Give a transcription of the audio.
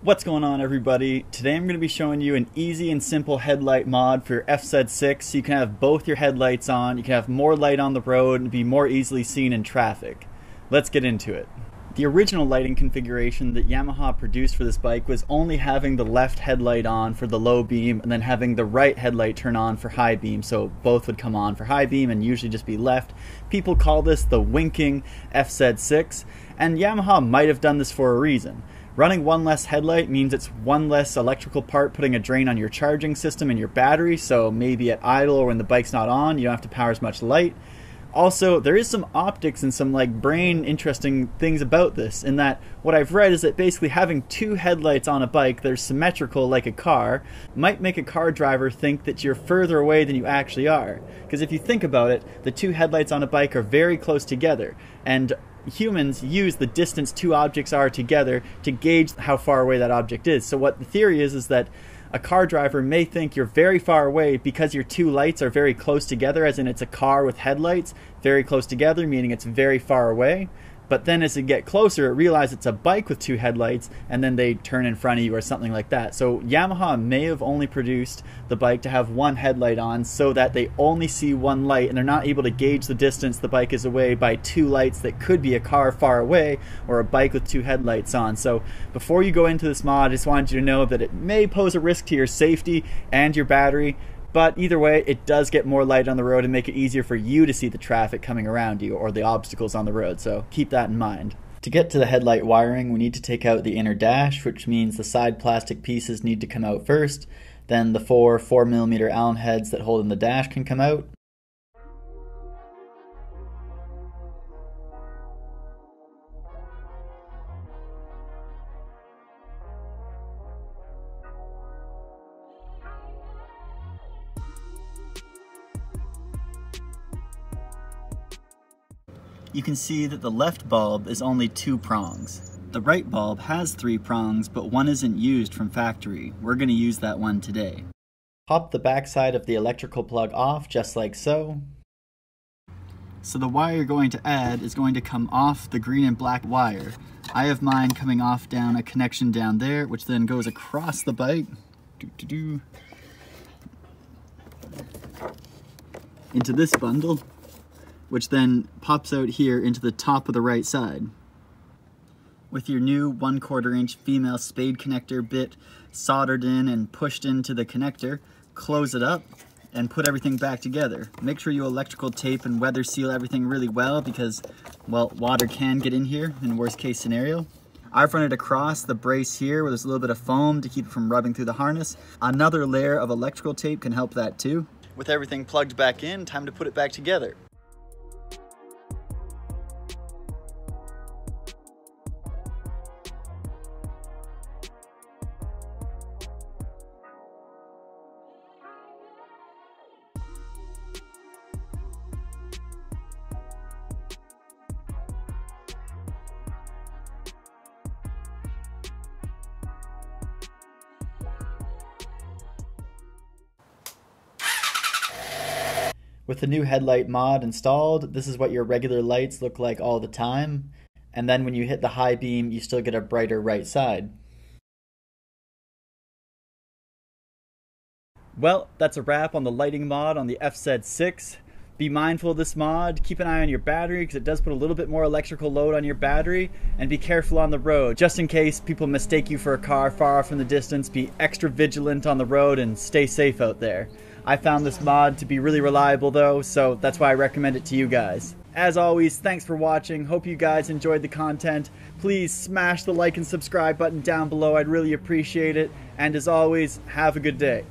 What's going on, everybody? Today I'm going to be showing you an easy and simple headlight mod for your FZ6 so you can have both your headlights on, you can have more light on the road and be more easily seen in traffic. Let's get into it. The original lighting configuration that Yamaha produced for this bike was only having the left headlight on for the low beam and then having the right headlight turn on for high beam, so both would come on for high beam and usually just be left. People call this the winking FZ6, and Yamaha might have done this for a reason. Running one less headlight means it's one less electrical part putting a drain on your charging system and your battery, so maybe at idle or when the bike's not on, you don't have to power as much light. Also, there is some optics and some brain interesting things about this, in that what I've read is that basically having two headlights on a bike that are symmetrical like a car might make a car driver think that you're further away than you actually are. Because if you think about it, the two headlights on a bike are very close together, and humans use the distance two objects are together to gauge how far away that object is. So what the theory is that a car driver may think you're very far away because your two lights are very close together, as in it's a car with headlights very close together, meaning it's very far away. But then as you get closer, it realizes it's a bike with two headlights, and then they turn in front of you or something like that. So Yamaha may have only produced the bike to have one headlight on so that they only see one light, and they're not able to gauge the distance the bike is away by two lights that could be a car far away or a bike with two headlights on. So before you go into this mod, I just wanted you to know that it may pose a risk to your safety and your battery. But either way, it does get more light on the road and make it easier for you to see the traffic coming around you or the obstacles on the road, so keep that in mind. To get to the headlight wiring, we need to take out the inner dash, which means the side plastic pieces need to come out first. Then the four 4mm Allen heads that hold in the dash can come out. You can see that the left bulb is only 2 prongs. The right bulb has 3 prongs, but one isn't used from factory. We're going to use that one today. Pop the back side of the electrical plug off, just like so. So the wire you're going to add is going to come off the green and black wire. I have mine coming off down a connection down there, which then goes across the bike into this bundle, which then pops out here into the top of the right side. With your new 1/4 inch female spade connector bit soldered in and pushed into the connector, close it up and put everything back together. Make sure you electrical tape and weather seal everything really well because, well, water can get in here in worst case scenario. I've run it across the brace here where there's a little bit of foam to keep it from rubbing through the harness. Another layer of electrical tape can help that too. With everything plugged back in, time to put it back together. With the new headlight mod installed, this is what your regular lights look like all the time. And then when you hit the high beam, you still get a brighter right side. Well, that's a wrap on the lighting mod on the FZ6. Be mindful of this mod, keep an eye on your battery because it does put a little bit more electrical load on your battery, and be careful on the road. Just in case people mistake you for a car far off in the distance, be extra vigilant on the road and stay safe out there. I found this mod to be really reliable though, so that's why I recommend it to you guys. As always, thanks for watching. Hope you guys enjoyed the content. Please smash the like and subscribe button down below. I'd really appreciate it. And as always, have a good day.